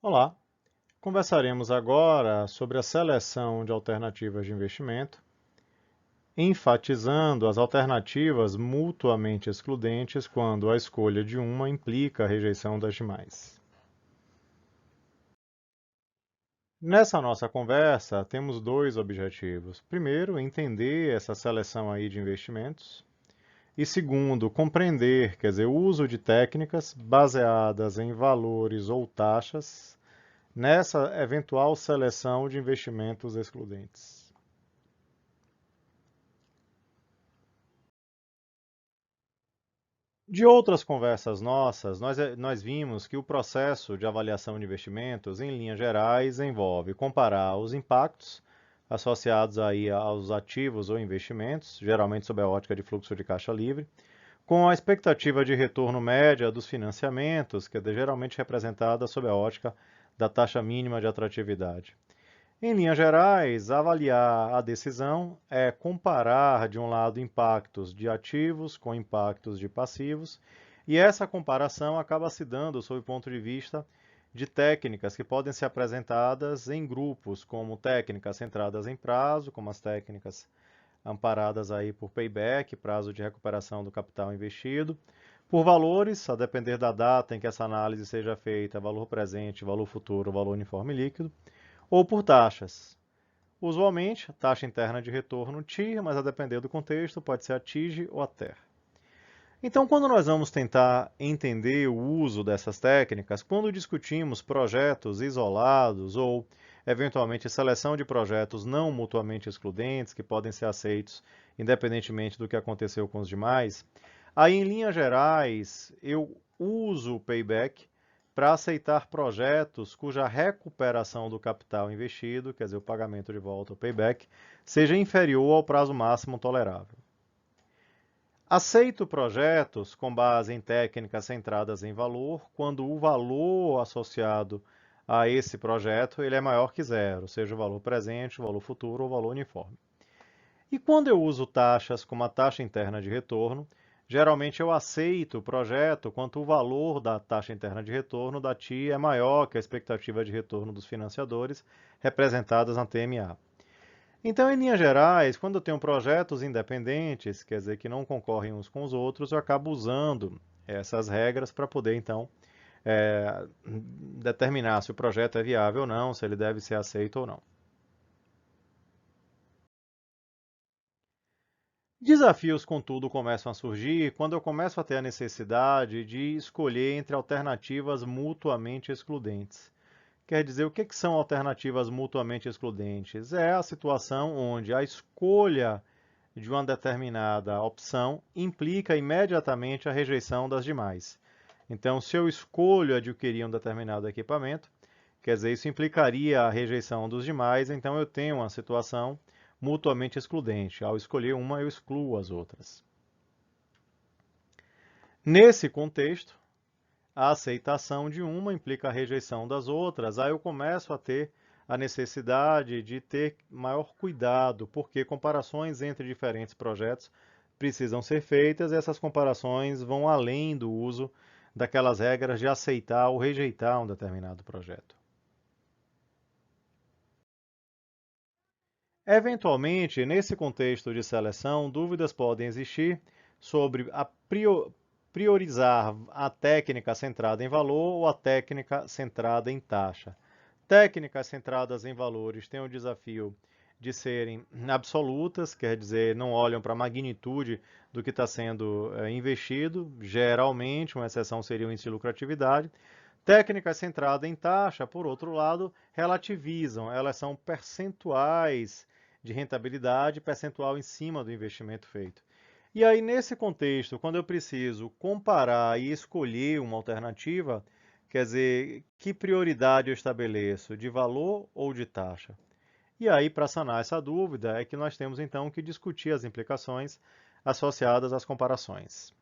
Olá, conversaremos agora sobre a seleção de alternativas de investimento, enfatizando as alternativas mutuamente excludentes quando a escolha de uma implica a rejeição das demais. Nessa nossa conversa, temos dois objetivos. Primeiro, entender essa seleção aí de investimentos. E segundo, compreender, quer dizer, o uso de técnicas baseadas em valores ou taxas nessa eventual seleção de investimentos excludentes. De outras conversas nossas, nós vimos que o processo de avaliação de investimentos, em linhas gerais, envolve comparar os impactos associados aí aos ativos ou investimentos, geralmente sob a ótica de fluxo de caixa livre, com a expectativa de retorno média dos financiamentos, que é geralmente representada sob a ótica da taxa mínima de atratividade. Em linhas gerais, avaliar a decisão é comparar, de um lado, impactos de ativos com impactos de passivos, e essa comparação acaba se dando sob o ponto de vista de técnicas que podem ser apresentadas em grupos, como técnicas centradas em prazo, como as técnicas amparadas aí por payback, prazo de recuperação do capital investido, por valores, a depender da data em que essa análise seja feita, valor presente, valor futuro, valor uniforme líquido, ou por taxas. Usualmente, a taxa interna de retorno TIR, mas a depender do contexto, pode ser a TIG ou a TER. Então, quando nós vamos tentar entender o uso dessas técnicas, quando discutimos projetos isolados ou, eventualmente, seleção de projetos não mutuamente excludentes, que podem ser aceitos independentemente do que aconteceu com os demais, aí, em linhas gerais, eu uso o payback para aceitar projetos cuja recuperação do capital investido, quer dizer, o pagamento de volta, o payback, seja inferior ao prazo máximo tolerável. Aceito projetos com base em técnicas centradas em valor, quando o valor associado a esse projeto ele é maior que zero, seja o valor presente, o valor futuro ou o valor uniforme. E quando eu uso taxas como a taxa interna de retorno, geralmente eu aceito o projeto quando o valor da taxa interna de retorno da TI é maior que a expectativa de retorno dos financiadores, representadas na TMA. Então, em linhas gerais, quando eu tenho projetos independentes, quer dizer que não concorrem uns com os outros, eu acabo usando essas regras para poder, então, determinar se o projeto é viável ou não, se ele deve ser aceito ou não. Desafios, contudo, começam a surgir quando eu começo a ter a necessidade de escolher entre alternativas mutuamente excludentes. Quer dizer, o que são alternativas mutuamente excludentes? É a situação onde a escolha de uma determinada opção implica imediatamente a rejeição das demais. Então, se eu escolho adquirir um determinado equipamento, quer dizer, isso implicaria a rejeição dos demais, então eu tenho uma situação mutuamente excludente. Ao escolher uma, eu excluo as outras. Nesse contexto, a aceitação de uma implica a rejeição das outras, aí eu começo a ter a necessidade de ter maior cuidado, porque comparações entre diferentes projetos precisam ser feitas e essas comparações vão além do uso daquelas regras de aceitar ou rejeitar um determinado projeto. Eventualmente, nesse contexto de seleção, dúvidas podem existir sobre priorizar a técnica centrada em valor ou a técnica centrada em taxa. Técnicas centradas em valores têm o desafio de serem absolutas, quer dizer, não olham para a magnitude do que está sendo investido, geralmente, uma exceção seria o índice de lucratividade. Técnicas centradas em taxa, por outro lado, relativizam, elas são percentuais de rentabilidade, percentual em cima do investimento feito. E aí, nesse contexto, quando eu preciso comparar e escolher uma alternativa, quer dizer, que prioridade eu estabeleço, de valor ou de taxa? E aí, para sanar essa dúvida, é que nós temos então que discutir as implicações associadas às comparações.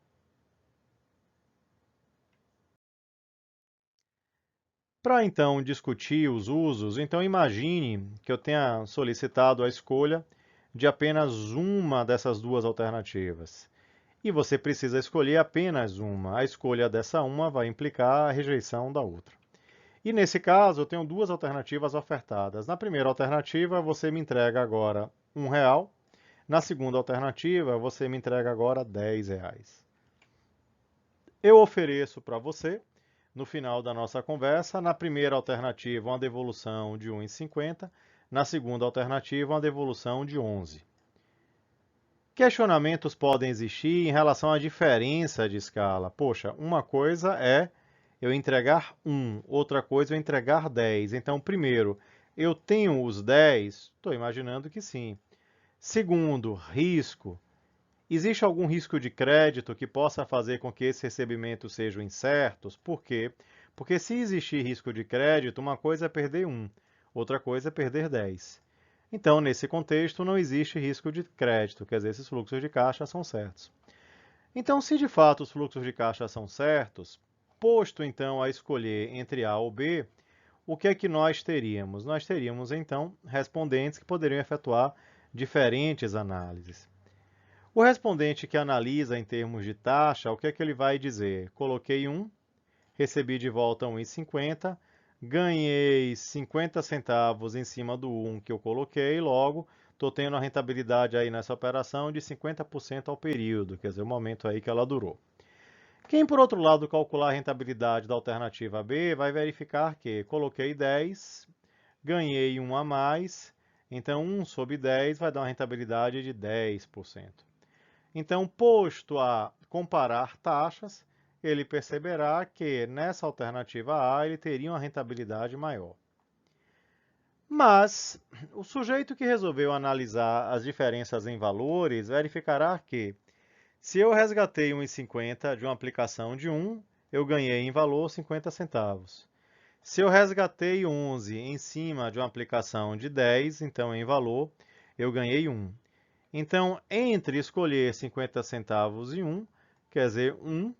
Para então discutir os usos, então imagine que eu tenha solicitado a escolha de apenas uma dessas duas alternativas. E você precisa escolher apenas uma. A escolha dessa uma vai implicar a rejeição da outra. E nesse caso, eu tenho duas alternativas ofertadas. Na primeira alternativa, você me entrega agora R$ 1. Na segunda alternativa, você me entrega agora R$ 10. Eu ofereço para você, no final da nossa conversa, na primeira alternativa, uma devolução de 1,50, na segunda alternativa, uma devolução de 11. Questionamentos podem existir em relação à diferença de escala. Poxa, uma coisa é eu entregar 1, outra coisa é eu entregar 10. Então, primeiro, eu tenho os 10? Estou imaginando que sim. Segundo, risco. Existe algum risco de crédito que possa fazer com que esses recebimentos sejam incertos? Por quê? Porque se existir risco de crédito, uma coisa é perder 1, outra coisa é perder 10. Então, nesse contexto, não existe risco de crédito, quer dizer, esses fluxos de caixa são certos. Então, se de fato os fluxos de caixa são certos, posto então a escolher entre A ou B, o que é que nós teríamos? Nós teríamos então respondentes que poderiam efetuar diferentes análises. O respondente que analisa em termos de taxa, o que é que ele vai dizer? Coloquei 1, recebi de volta 1,50, ganhei 50 centavos em cima do 1 que eu coloquei, logo estou tendo a rentabilidade aí nessa operação de 50% ao período, quer dizer, o momento aí que ela durou. Quem, por outro lado, calcular a rentabilidade da alternativa B, vai verificar que coloquei 10, ganhei 1 a mais, então 1 sobre 10 vai dar uma rentabilidade de 10%. Então, posto a comparar taxas, ele perceberá que nessa alternativa A ele teria uma rentabilidade maior. Mas o sujeito que resolveu analisar as diferenças em valores verificará que, se eu resgatei 1,50 de uma aplicação de 1, eu ganhei em valor 50 centavos. Se eu resgatei 11 em cima de uma aplicação de 10, então em valor eu ganhei 1. Então, entre escolher 50 centavos e 1, quer dizer, 1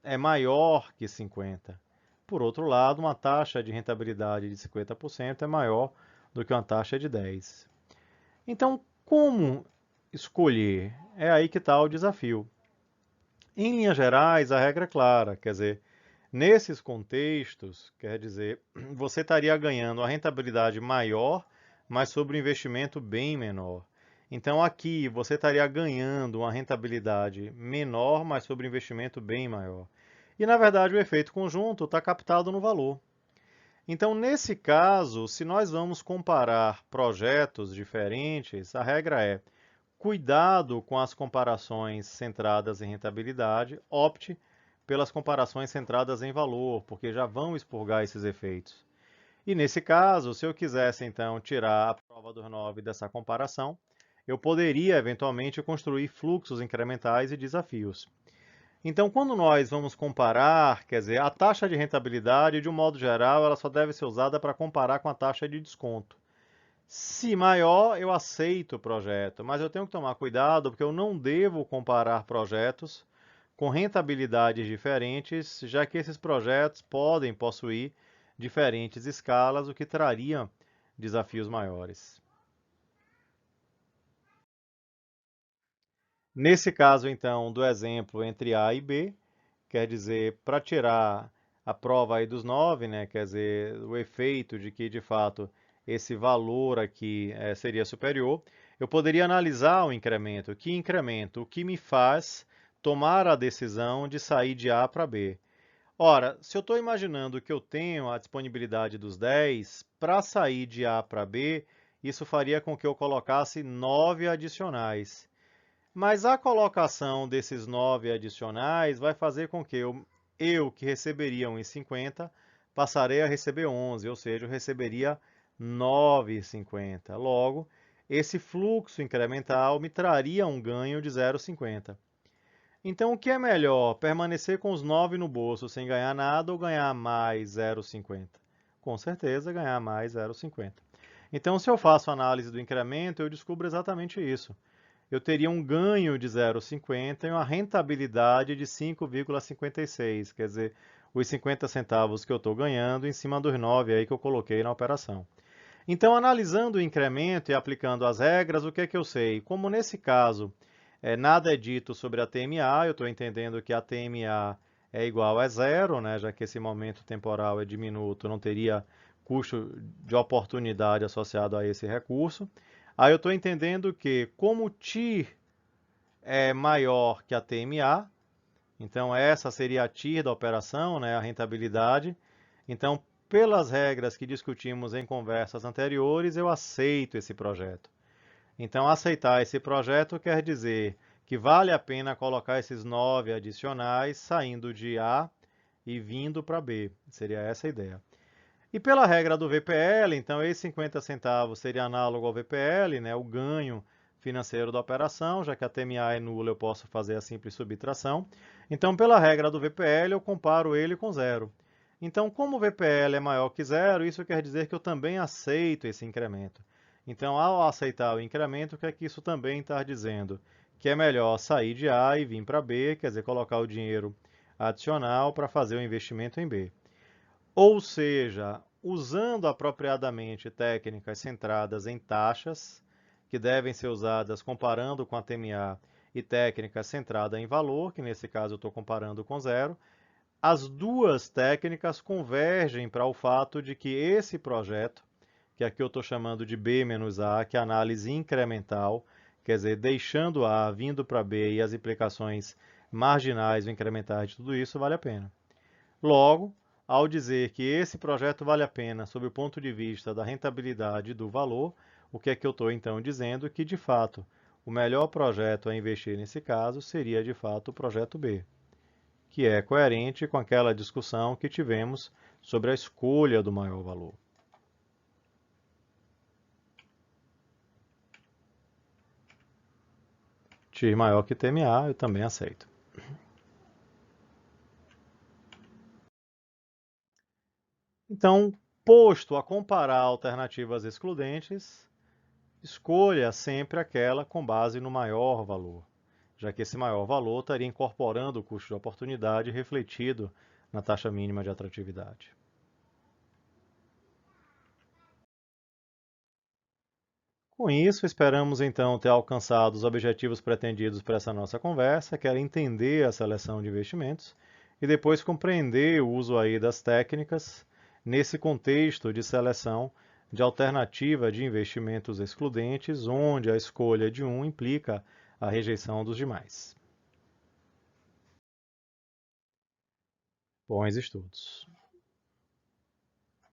é maior que 50. Por outro lado, uma taxa de rentabilidade de 50% é maior do que uma taxa de 10. Então, como escolher? É aí que está o desafio. Em linhas gerais, a regra é clara, quer dizer, nesses contextos, quer dizer, você estaria ganhando a rentabilidade maior, mas sobre um investimento bem menor. Então, aqui você estaria ganhando uma rentabilidade menor, mas sobre um investimento bem maior. E, na verdade, o efeito conjunto está captado no valor. Então, nesse caso, se nós vamos comparar projetos diferentes, a regra é cuidado com as comparações centradas em rentabilidade, opte pelas comparações centradas em valor, porque já vão expurgar esses efeitos. E nesse caso, se eu quisesse então tirar a prova dos 9 dessa comparação, eu poderia eventualmente construir fluxos incrementais e desafios. Então, quando nós vamos comparar, quer dizer, a taxa de rentabilidade, de um modo geral, ela só deve ser usada para comparar com a taxa de desconto. Se maior, eu aceito o projeto, mas eu tenho que tomar cuidado porque eu não devo comparar projetos com rentabilidades diferentes, já que esses projetos podem possuir diferentes escalas, o que traria desafios maiores. Nesse caso, então, do exemplo entre A e B, quer dizer, para tirar a prova aí dos 9, né, quer dizer, o efeito de que, de fato, esse valor aqui seria superior, eu poderia analisar o incremento. Que incremento? O que me faz tomar a decisão de sair de A para B? Ora, se eu estou imaginando que eu tenho a disponibilidade dos 10, para sair de A para B, isso faria com que eu colocasse 9 adicionais. Mas a colocação desses 9 adicionais vai fazer com que eu que receberia 1,50, passarei a receber 11, ou seja, eu receberia 9,50. Logo, esse fluxo incremental me traria um ganho de 0,50. Então, o que é melhor, permanecer com os 9 no bolso sem ganhar nada ou ganhar mais 0,50? Com certeza, ganhar mais 0,50. Então, se eu faço a análise do incremento, eu descubro exatamente isso. Eu teria um ganho de 0,50 e uma rentabilidade de 5,56, quer dizer, os 50 centavos que eu estou ganhando em cima dos 9 aí que eu coloquei na operação. Então, analisando o incremento e aplicando as regras, o que é que eu sei? Como nesse caso nada é dito sobre a TMA, eu estou entendendo que a TMA é igual a zero, né, já que esse momento temporal é diminuto, não teria custo de oportunidade associado a esse recurso. Aí eu estou entendendo que, como TIR é maior que a TMA, então essa seria a TIR da operação, né, a rentabilidade. Então, pelas regras que discutimos em conversas anteriores, eu aceito esse projeto. Então, aceitar esse projeto quer dizer que vale a pena colocar esses 9 adicionais saindo de A e vindo para B. Seria essa a ideia. E pela regra do VPL, então esses 50 centavos seria análogo ao VPL, né, o ganho financeiro da operação, já que a TMA é nula, eu posso fazer a simples subtração. Então, pela regra do VPL, eu comparo ele com zero. Então, como o VPL é maior que zero, isso quer dizer que eu também aceito esse incremento. Então, ao aceitar o incremento, o que é que isso também está dizendo? Que é melhor sair de A e vir para B, quer dizer, colocar o dinheiro adicional para fazer o investimento em B. Ou seja, usando apropriadamente técnicas centradas em taxas, que devem ser usadas comparando com a TMA, e técnicas centradas em valor, que nesse caso eu estou comparando com zero, as duas técnicas convergem para o fato de que esse projeto, que aqui eu estou chamando de B menos A, que é a análise incremental, quer dizer, deixando A, vindo para B e as implicações marginais ou incrementais de tudo isso, vale a pena. Logo, ao dizer que esse projeto vale a pena sob o ponto de vista da rentabilidade e do valor, o que é que eu estou então dizendo? Que de fato o melhor projeto a investir nesse caso seria de fato o projeto B, que é coerente com aquela discussão que tivemos sobre a escolha do maior valor. TIR maior que TMA, eu também aceito. Então, posto a comparar alternativas excludentes, escolha sempre aquela com base no maior valor, já que esse maior valor estaria incorporando o custo de oportunidade refletido na taxa mínima de atratividade. Com isso, esperamos então ter alcançado os objetivos pretendidos para essa nossa conversa, que era entender a seleção de investimentos e depois compreender o uso aí das técnicas nesse contexto de seleção de alternativa de investimentos excludentes, onde a escolha de um implica a rejeição dos demais. Bons estudos.